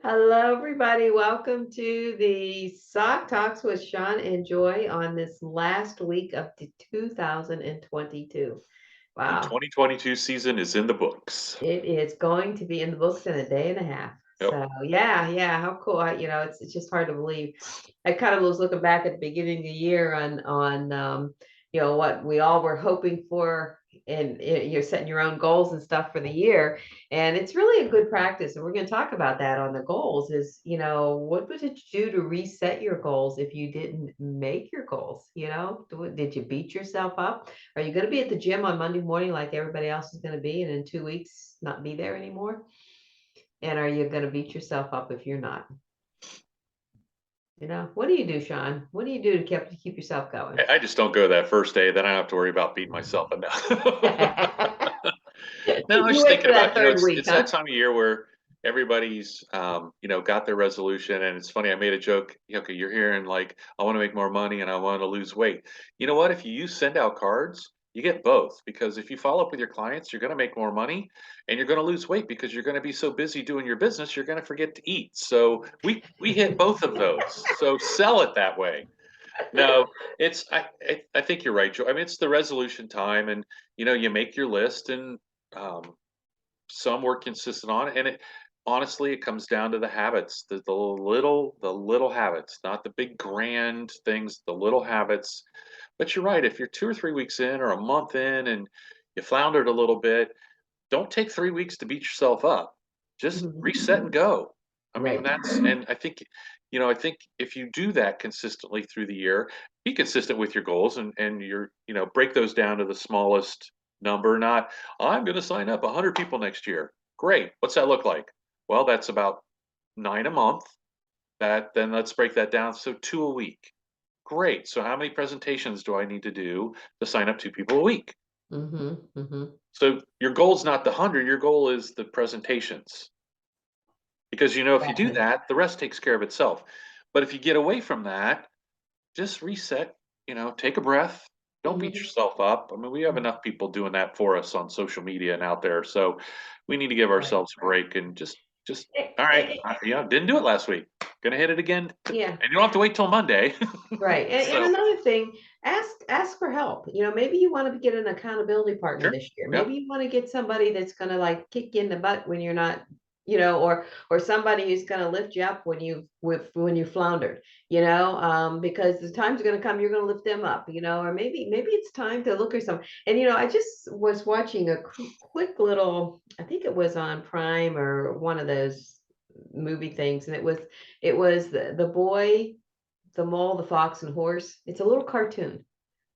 Hello, everybody. Welcome to the Sock Talks with Sean and Joy on this last week of 2022. The Wow, 2022 season is in the books. it is going to be in the books in a day and a half. Yep. So yeah, how cool! It's just hard to believe. I kind of was looking back at the beginning of the year on what we all were hoping for, and you're setting your own goals and stuff for the year. And it's really a good practice. And we're going to talk about that on the goals is, what would it do to reset your goals if you didn't make your goals? Did you beat yourself up? Are you going to be at the gym on Monday morning like everybody else is going to be, and in 2 weeks not be there anymore? And are you going to beat yourself up if you're not? What do you do, Sean? What do you do to keep yourself going? I just don't go that first day. Then I don't have to worry about beating myself enough. No, I was You just wait thinking for that about, third week, it's that huh? time of year where everybody's, got their resolution. And it's funny, I made a joke. Okay, you're hearing like, I want to make more money and I want to lose weight. You know what? If you use send out cards, you get both because if you follow up with your clients, you're going to make more money and you're going to lose weight because you're going to be so busy doing your business, you're going to forget to eat. So we hit both of those. So sell it that way. No, I think you're right, Joe. I mean, it's the resolution time, and you make your list, and um, some we're consistent on, and it honestly it comes down to the habits, the little habits, not the big grand things, the little habits. But you're right. If you're 2 or 3 weeks in, or a month in, and you floundered a little bit, don't take 3 weeks to beat yourself up. Just reset and go. I mean, Right. and I think if you do that consistently through the year, be consistent with your goals and break those down to the smallest number, not, I'm going to sign up 100 people next year. Great. What's that look like? Well, that's about 9 a month. Then let's break that down. So 2 a week. Great. So how many presentations do I need to do to sign up 2 people a week? Mm-hmm. So your goal is not the 100, your goal is the presentations. Because if you do Exactly. that, the rest takes care of itself. But if you get away from that, just reset, take a breath. Don't beat Hmm. yourself up. I mean, we have enough people doing that for us on social media and out there. So we need to give Right. ourselves a break and just all right, didn't do it last week. Gonna hit it again. Yeah. And you don't have to wait till Monday. Right. And So another thing, ask for help. Maybe you want to get an accountability partner sure. this year. Yeah. Maybe you want to get somebody that's going to like kick you in the butt when you're not, or somebody who's going to lift you up when you floundered, because the time's going to come, you're going to lift them up, or maybe it's time to look or something. And I just was watching a quick little, I think it was on Prime or one of those movie things, and it was the boy, the Mole, the Fox, and Horse. It's a little cartoon,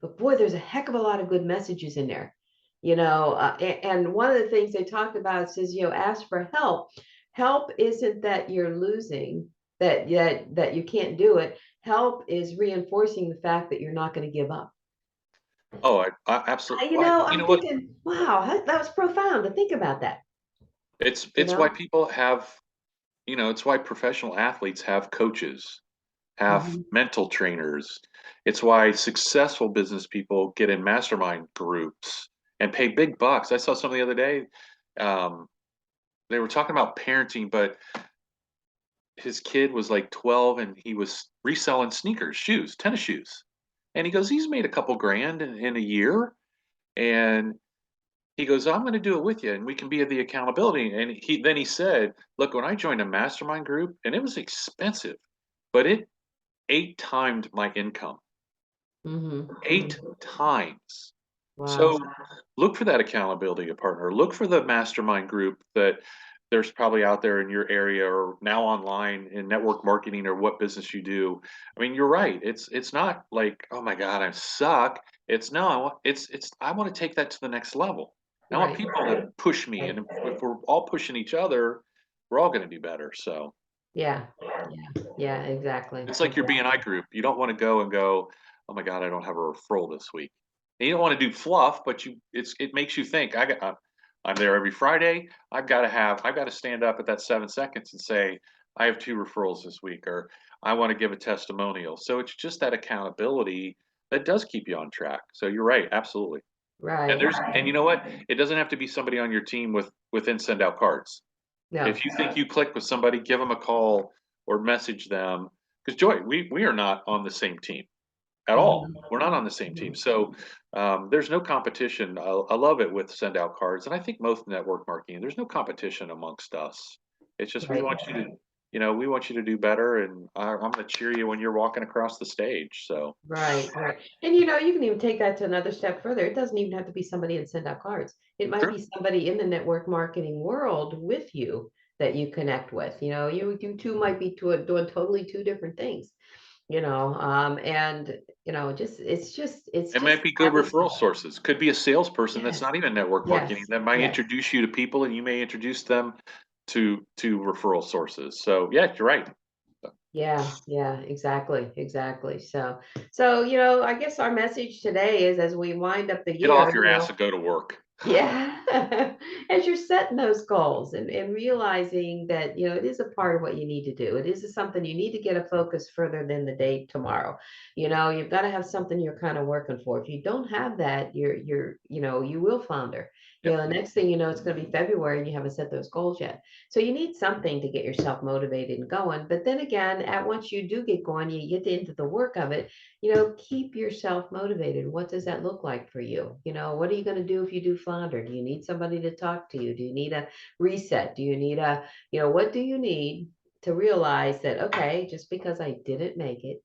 but boy, there's a heck of a lot of good messages in there. And one of the things they talked about says, ask for help. Help isn't that you're losing, that you can't do it. Help is reinforcing the fact that you're not going to give up. Oh, I absolutely. Why? You I'm know what? thinking, wow, that was profound to think about that. It's why people have, it's why professional athletes have coaches, have Mhm. mental trainers. It's why successful business people get in mastermind groups and pay big bucks. I saw something the other day. Um, they were talking about parenting, but his kid was like 12 and he was reselling sneakers, shoes, tennis shoes. And he goes, he's made a couple grand in a year. And he goes, I'm going to do it with you and we can be the accountability. And he said, look, when I joined a mastermind group and it was expensive, but it 8 timed my income. Mhm. 8 times. Wow. So look for that accountability partner. Look for the mastermind group that there's probably out there in your area or now online in network marketing or what business you do. I mean, you're right. It's not like, oh my God, I suck. It's no, I want to take that to the next level. I want Right. people to push me. Right. And if we're all pushing each other, we're all going to do better. So Yeah. Yeah. Exactly. it's like your BNI group. You don't want to go and go, oh my God, I don't have a referral this week. And you don't want to do fluff, but it makes you think. I'm there every Friday. I've got to stand up at that 7 seconds and say, I have 2 referrals this week, or I want to give a testimonial. So it's just that accountability that does keep you on track. So you're right, absolutely. And Right. you know what? It doesn't have to be somebody on your team within send out cards. No. If you think you click with somebody, give them a call or message them. Because Joy, we are not on the same team at all. Mhm, We're not on the same team. mhm. So there's no competition. I love it with send out cards. And I think most network marketing, there's no competition amongst us. It's just we Right. want you to, we want you to do better. And I'm going to cheer you when you're walking across the stage. So Right, right. And you know, you can even take that to another step further. It doesn't even have to be somebody that send out cards. It might sure. be somebody in the network marketing world with you that you connect with. You know, you two might be doing totally two different things, and it's It might just be good having referral sources. Could be a salesperson that's yes, not even network marketing yes, that might yes. introduce you to people and you may introduce them to referral sources. So yeah, you're right. Yeah, yeah, exactly, exactly. So, I guess our message today is as we wind up the Get off year, your ass and go to work. yeah, as you're setting those goals and realizing that, it is a part of what you need to do. It is something you need to get a focus further than the day tomorrow. You've got to have something you're kind of working for. If you don't have that, you will flounder. Yep. The next thing you know, it's going to be February and you haven't set those goals yet. So you need something to get yourself motivated and going. But then again, at once you do get going, you get into the work of it, keep yourself motivated. What does that look like for you? What are you going to do if you do flounder? Do you need somebody to talk to you? Do you need a reset? Do you need what do you need to realize that, okay, just because I didn't make it,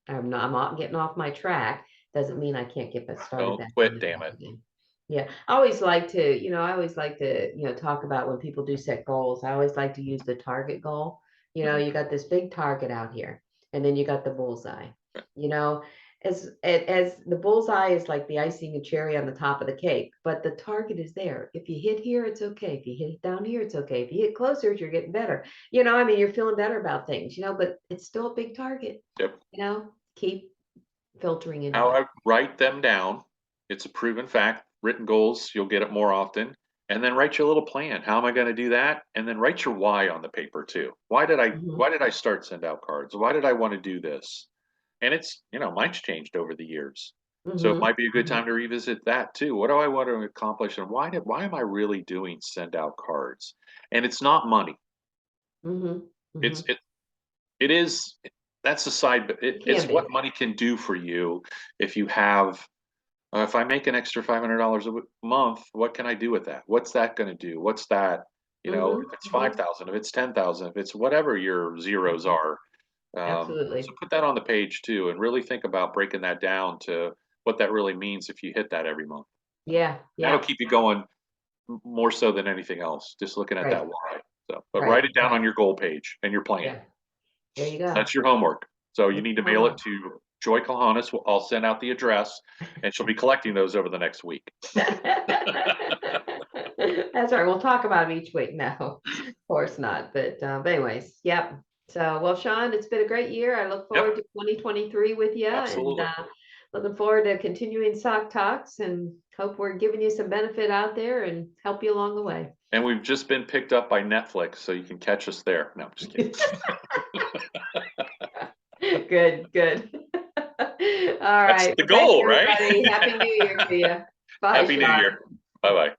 I'm not getting off my track, doesn't mean I can't get back started Don't back on quit, the damn track it. again. Yeah, I always like to talk about when people do set goals. I always like to use the target goal. Mhm. You got this big target out here, and then you got the bullseye. You know, as the bullseye is like the icing and cherry on the top of the cake, but the target is there. If you hit here, it's okay. If you hit down here, it's okay. If you hit closer, you're getting better. You're feeling better about things. But it's still a big target. Yep. Keep filtering into How that. I write them down. It's a proven fact. Written goals, you'll get it more often. And then write your little plan. How am I going to do that? And then write your why on the paper too. Mhm, Why did I start send out cards? Why did I want to do this? And it's, mine's changed over the years. So it mhm, might be a good mhm, time to revisit that too. What do I want to accomplish and why am I really doing send out cards? And it's not money. mhm, It's mhm. it it is that's the side, but It it's can what be. money can do for you if you have if I make an extra $500 a month, what can I do with that? What's that going to do? What's that? If Mhm, it's mhm, 5,000, if it's 10,000, if it's whatever your zeros mhm. are. So Absolutely. put that on the page too, and really think about breaking that down to what that really means if you hit that every month. Yeah, That'll yeah. keep you going more so than anything else. Just looking at that Right, why. So, but right, write it down right. on your goal page and your plan. Yeah. There you go. That's your homework. So you That's need to your mail it homework. to Joy Kalhanis. I'll send out the address, and she'll be collecting those over the next week. That's right. We'll talk about them each week. No, of course not. But anyways, yep. So, well, Sean, it's been a great year. I look Yep, forward to 2023 with you, and absolutely. looking forward to continuing sock talks, and hope we're giving you some benefit out there and help you along the way. And we've just been picked up by Netflix, so you can catch us there. No, I'm just kidding. Good, good. All That's right. the Well, thanks goal, right? everybody. Happy New Year to you. Bye, Happy New Sean. Year. Bye bye.